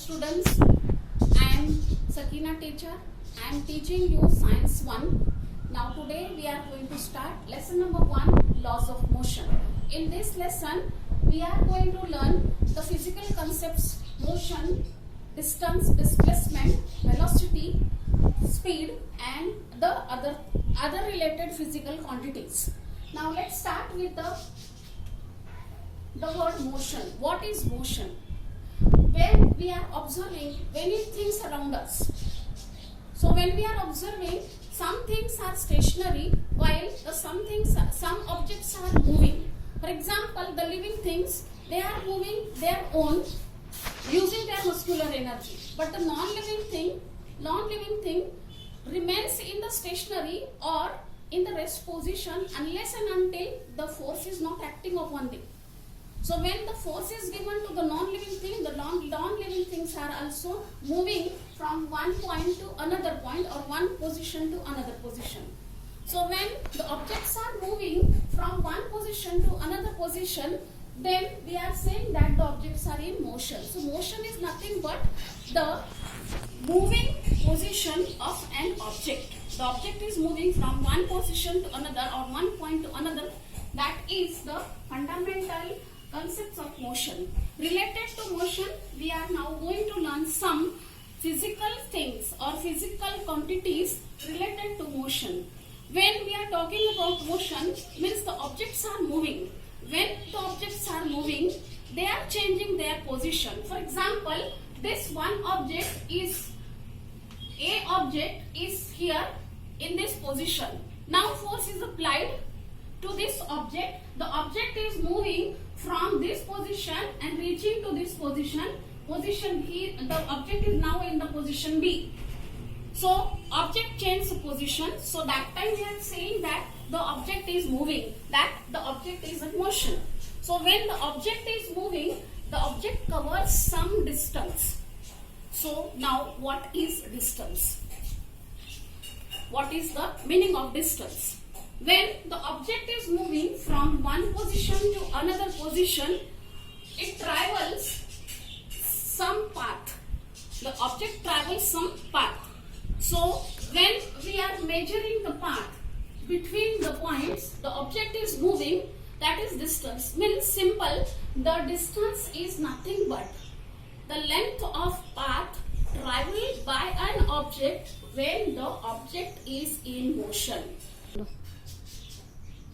students, I am Sakina teacher. I am teaching you Science 1. Now today we are going to start lesson number 1, laws of motion. In this lesson we are going to learn the physical concepts motion, distance, displacement, velocity, speed and the other related physical quantities. Now let's start with the word motion. What is motion? When we are observing many things around us. So when we are observing, some things are stationary while some objects are moving. For example, the living things, they are moving their own using their muscular energy. But the non-living thing remains in the stationary or in the rest position unless and until the force is not acting upon them. So when the force is given to the non-living thing, the non-living things are also moving from one point to another point or one position to another position. So when the objects are moving from one position to another position, then we are saying that the objects are in motion. So motion is nothing but the moving position of an object. The object is moving from one position to another or one point to another. That is the fundamental concepts of motion. Related to motion, we are now going to learn some physical things or physical quantities related to motion. When we are talking about motion, means the objects are moving. When the objects are moving, they are changing their position. For example, this one object is, A object is here in this position. Now force is applied to this object. The object is moving from this position and reaching to this position. Position here, the object is now in the position B. So object changes position. So that time we are saying that the object is moving, that the object is in motion. So when the object is moving, the object covers some distance. So now what is distance? What is the meaning of distance? When the object is moving from one position to another position, it travels some path. The object travels some path. So when we are measuring the path between the points, the object is moving, that is distance. Means simple, the distance is nothing but the length of path traveled by an object when the object is in motion.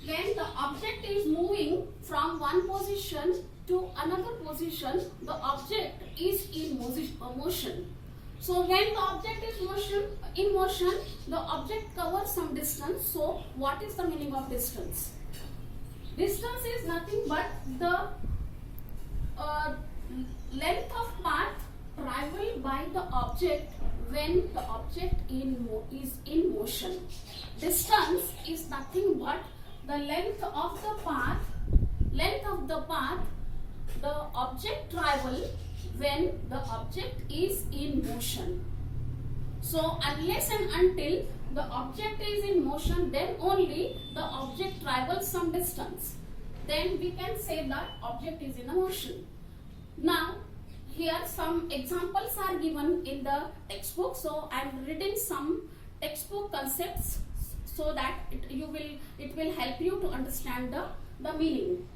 When the object is moving from one position to another position, the object is in motion. So when the object is in motion, the object covers some distance. So what is the meaning of distance? Distance is nothing but the length of path traveled by the object when the object is in motion. Distance is nothing but the length of the path the object travel when the object is in motion. So unless and until the object is in motion, then only the object travels some distance. Then we can say that object is in a motion. Now here some examples are given in the textbook. So I am reading some textbook concepts so that it will help you to understand the meaning.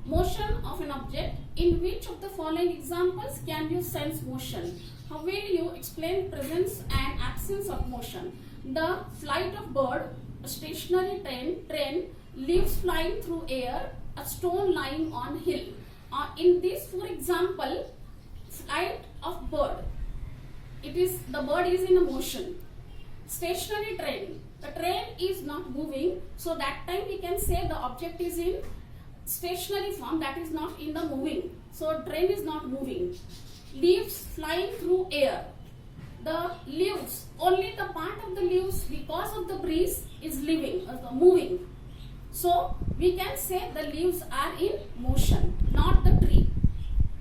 Motion of an object. In which of the following examples can you sense motion? How will you explain presence and absence of motion? The flight of bird, a stationary train, leaves flying through air, a stone lying on hill. In this, for example, flight of bird, the bird is in a motion. Stationary train, the train is not moving, so that time we can say the object is in stationary form, that is not in the moving. So train is not moving. Leaves flying through air. The leaves, only the part of the leaves because of the breeze is moving. So we can say the leaves are in motion, not the tree.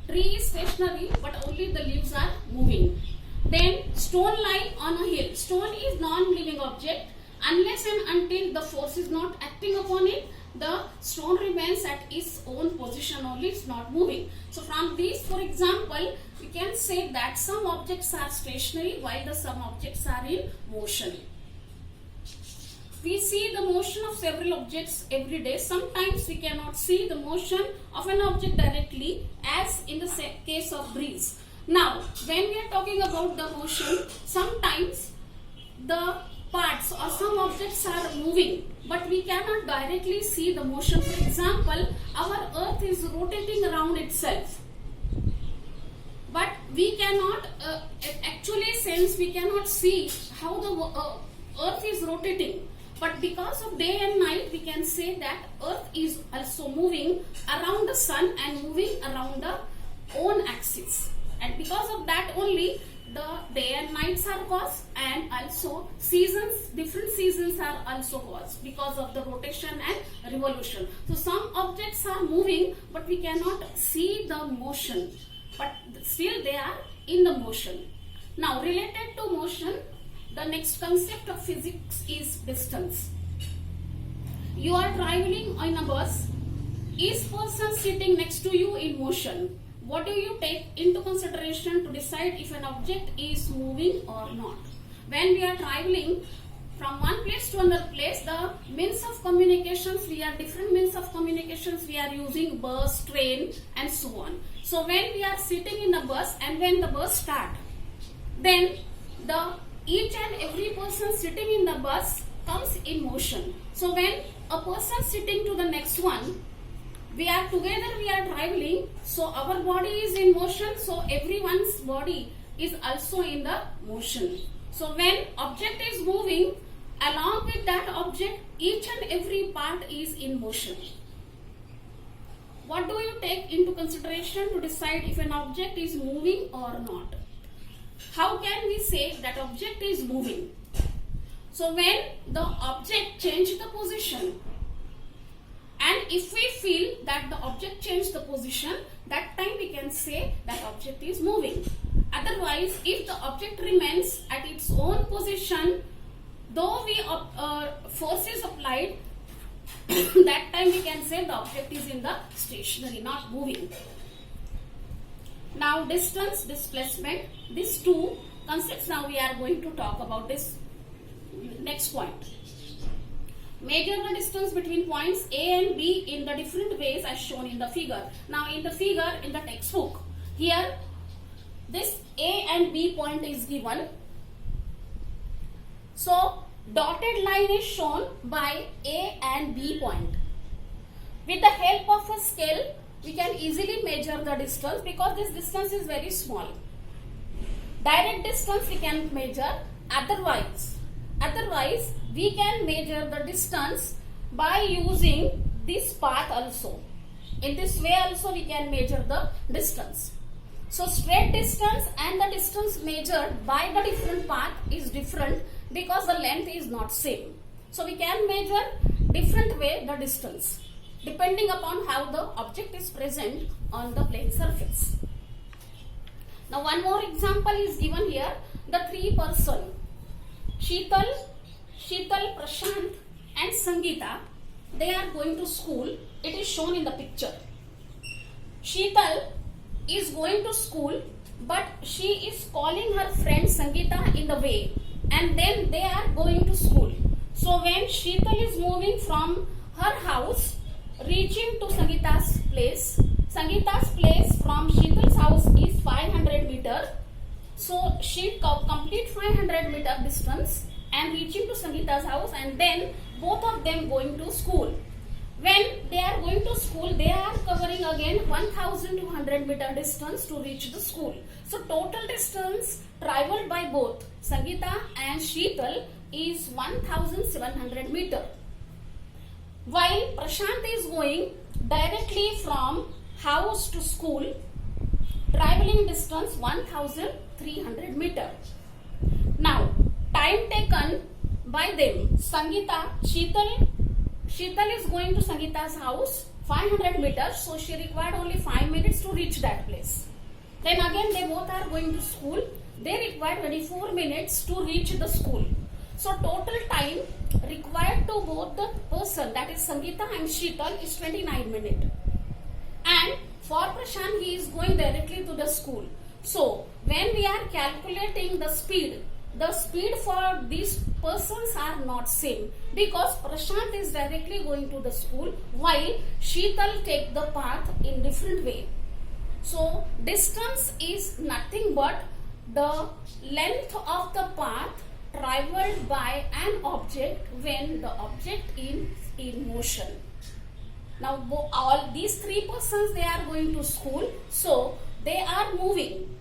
Tree is stationary but only the leaves are moving. Then stone lying on a hill. Stone is non-living object. Unless and until the force is not acting upon it, the stone remains at its own position only, it's not moving. So from these, for example, we can say that some objects are stationary while the some objects are in motion. We see the motion of several objects every day. Sometimes we cannot see the motion of an object directly, as in the case of breeze. Now, when we are talking about the motion, sometimes the parts or some objects are moving, but we cannot directly see the motion. For example, our earth is rotating around itself, but we cannot actually, since we cannot see how the earth is rotating, but because of day and night, we can say that earth is also moving around the sun and moving around the own axis, and because of that only the day and nights are caused, and also seasons, different seasons are also caused because of the rotation and revolution. So some objects are moving, but we cannot see the motion, but still they are in the motion. Now, related to motion, the next concept of physics is distance. You are traveling in a bus. Is person sitting next to you in motion? What do you take into consideration to decide if an object is moving or not? When we are traveling from one place to another place, the means of communications, we are different means of communications we are using, bus, train, and so on. So when we are sitting in a bus and when the bus starts, then each and every person sitting in the bus comes in motion. So when a person sitting to the next one, we are together, we are traveling, so our body is in motion, so everyone's body is also in the motion. So when object is moving, along with that object, each and every part is in motion. What do you take into consideration to decide if an object is moving or not? How can we say that object is moving? So when the object changes the position, and if we feel that the object changed the position, that time we can say that object is moving. Otherwise, if the object remains at its own position, though we force is applied, that time we can say the object is in the stationary, not moving. Now, distance, displacement, these two concepts now we are going to talk about this next point. Measure the distance between points A and B in the different ways as shown in the figure. Now, in the figure, in the textbook, here this A and B point is given. So, dotted line is shown by A and B point. With the help of a scale, we can easily measure the distance because this distance is very small. Direct distance we can measure, otherwise we can measure the distance by using this path also. In this way also we can measure the distance. So straight distance and the distance measured by the different path is different because the length is not same. So we can measure different way the distance depending upon how the object is present on the plane surface. Now one more example is given here. The three person, Sheetal, Prashant and Sangeeta, they are going to school. It is shown in the picture. Sheetal is going to school, but she is calling her friend Sangeeta in the way, and then they are going to school. So when Sheetal is moving from her house, reaching to Sangeeta's place from Sheetal's house is 500 meter. So she complete 500 meter distance and reaching to Sangeeta's house, and then both of them going to school. When they are going to school, they are covering again 1200 meter distance to reach the school. So total distance traveled by both Sangeeta and Sheetal is 1700 meter. While Prashant is going directly from house to school, traveling distance 1300 meter. Now, time taken by them, Sheetal is going to Sangeeta's house 500 meters, so she required only 5 minutes to reach that place. Then again they both are going to school. They required 24 minutes to reach the school. So total time required to both the person, that is Sangeeta and Sheetal, is 29 minutes. And for Prashant, he is going directly to the school. So when we are calculating the speed for these persons are not same, because Prashant is directly going to the school while Sheetal take the path in different way. So distance is nothing but the length of the path traveled by an object when the object is in motion. Now all these three persons, they are going to school, so they are moving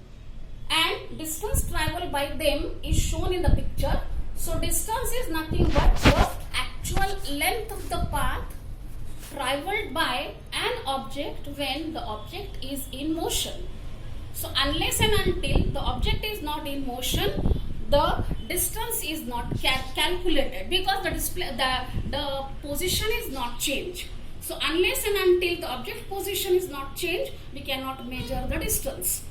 and distance traveled by them is shown in the picture. So distance is nothing but the actual length of the path traveled by an object when the object is in motion. So unless and until the object is not in motion, the distance is not calculated, because the position is not changed. So unless and until the object position is not changed, we cannot measure the distance.